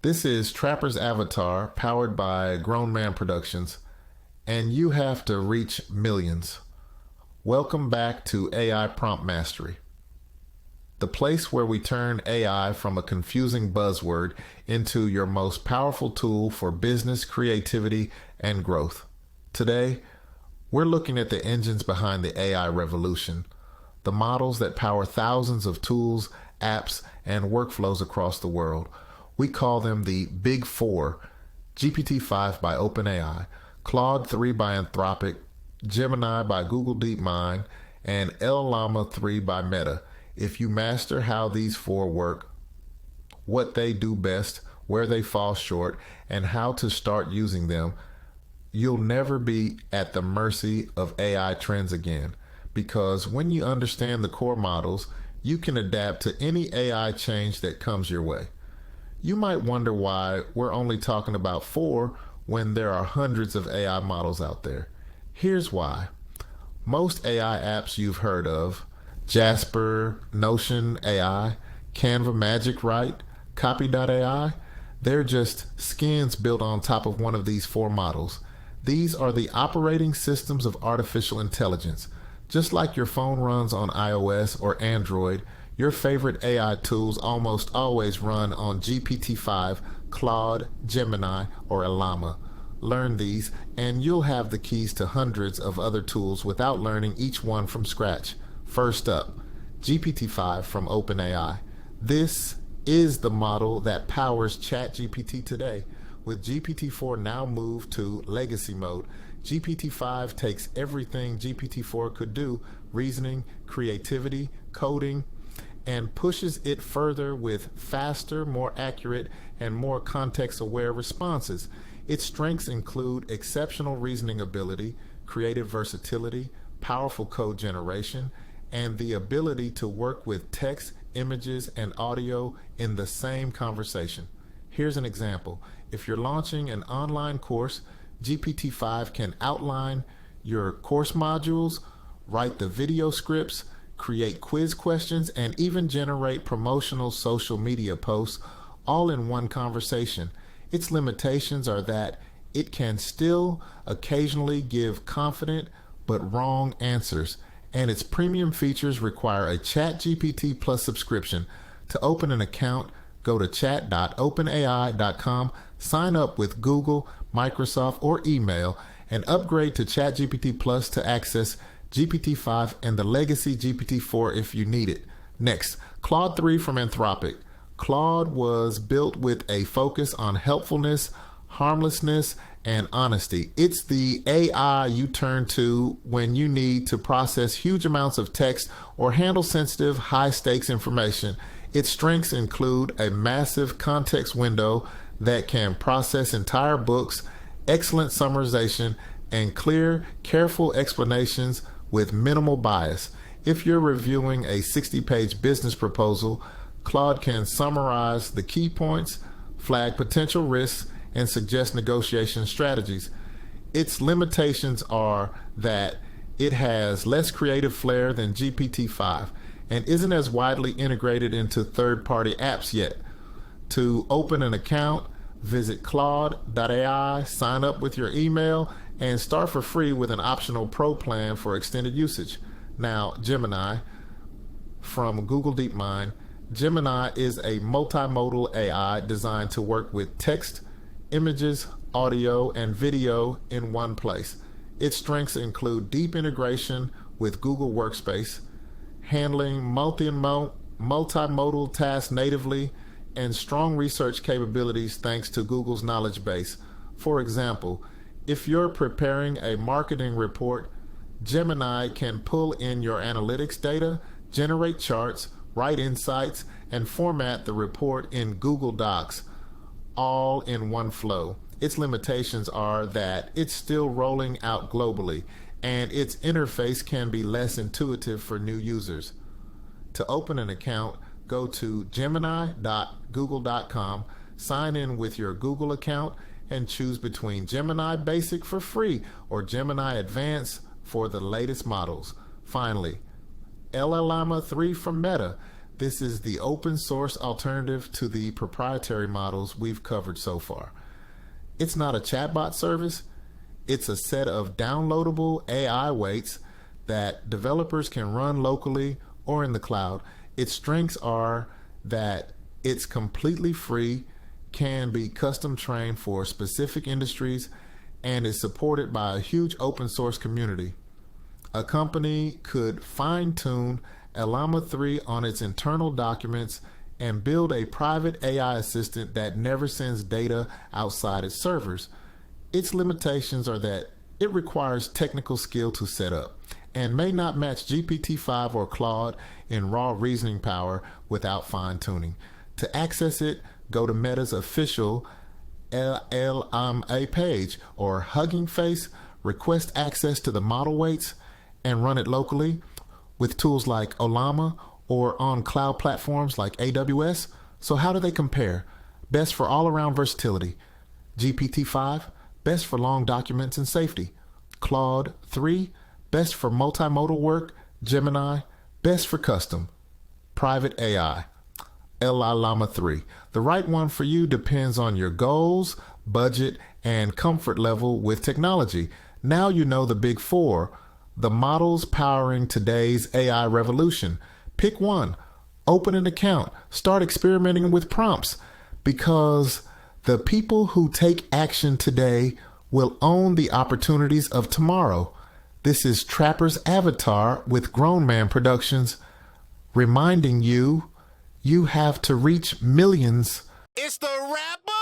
This is Trapper's Avatar, powered by Grown Man Productions, and you have to reach millions. Welcome back to AI Prompt Mastery, the place where we turn AI from a confusing buzzword into your most powerful tool for business, creativity, and growth. Today, we're looking at the engines behind the AI revolution, the models that power thousands of tools, apps, and workflows across the world. We call them the Big Four: GPT-5 by OpenAI, Claude 3 by Anthropic, Gemini by Google DeepMind, and LLaMA 3 by Meta. If you master how these four work, what they do best, where they fall short, and how to start using them, you'll never be at the mercy of AI trends again. Because when you understand the core models, you can adapt to any AI change that comes your way. You might wonder why we're only talking about four when there are hundreds of AI models out there. Here's why. Most AI apps you've heard of, Jasper, Notion AI, Canva Magic Write, Copy.ai, they're just skins built on top of one of these four models. These are the operating systems of artificial intelligence. Just like your phone runs on iOS or Android, your favorite AI tools almost always run on GPT-5, Claude, Gemini, or LLaMA. Learn these, and you'll have the keys to hundreds of other tools without learning each one from scratch. First up, GPT-5 from OpenAI. This is the model that powers ChatGPT today. With GPT-4 now moved to legacy mode, GPT-5 takes everything GPT-4 could do, reasoning, creativity, coding, and pushes it further with faster, more accurate, and more context-aware responses. Its strengths include exceptional reasoning ability, creative versatility, powerful code generation, and the ability to work with text, images, and audio in the same conversation. Here's an example. If you're launching an online course, GPT-5 can outline your course modules, write the video scripts, create quiz questions, and even generate promotional social media posts, all in one conversation. Its limitations are that it can still occasionally give confident but wrong answers, and its premium features require a ChatGPT Plus subscription. To open an account, go to chat.openai.com, sign up with Google, Microsoft, or email, and upgrade to ChatGPT Plus to access GPT-5 and the legacy GPT-4 if you need it. Next, Claude 3 from Anthropic. Claude was built with a focus on helpfulness, harmlessness, and honesty. It's the AI you turn to when you need to process huge amounts of text or handle sensitive, high-stakes information. Its strengths include a massive context window that can process entire books, excellent summarization, and clear, careful explanations with minimal bias. If you're reviewing a 60-page business proposal, Claude can summarize the key points, flag potential risks, and suggest negotiation strategies. Its limitations are that it has less creative flair than GPT-5 and isn't as widely integrated into third-party apps yet. To open an account, visit Claude.ai, sign up with your email, and start for free with an optional pro plan for extended usage. Now, Gemini from Google DeepMind. Gemini is a multimodal AI designed to work with text, images, audio, and video in one place. Its strengths include deep integration with Google Workspace, handling multimodal tasks natively, and strong research capabilities thanks to Google's knowledge base. For example, if you're preparing a marketing report, Gemini can pull in your analytics data, generate charts, write insights, and format the report in Google Docs, all in one flow. Its limitations are that it's still rolling out globally, and its interface can be less intuitive for new users. To open an account, go to gemini.google.com, sign in with your Google account, and choose between Gemini Basic for free or Gemini Advanced for the latest models. Finally, LLaMA 3 from Meta. This is the open source alternative to the proprietary models we've covered so far. It's not a chatbot service, it's a set of downloadable AI weights that developers can run locally or in the cloud. Its strengths are that it's completely free, can be custom trained for specific industries, and is supported by a huge open source community. A company could fine-tune LLaMA 3 on its internal documents and build a private AI assistant that never sends data outside its servers. Its limitations are that it requires technical skill to set up and may not match GPT-5 or Claude in raw reasoning power without fine-tuning. To access it, go to Meta's official LLaMA page or Hugging Face, request access to the model weights, and run it locally with tools like LLaMA or on cloud platforms like AWS. So how do they compare? Best for all-around versatility. GPT-5, best for long documents and safety. Claude 3, best for multimodal work. Gemini, best for custom. Private AI. LLaMA 3. The right one for you depends on your goals, budget, and comfort level with technology. Now you know the big four, the models powering today's AI revolution. Pick one, open an account, start experimenting with prompts, because the people who take action today will own the opportunities of tomorrow. This is Trapper's Avatar with Grown Man Productions, reminding you, you have to reach millions. It's the rapper.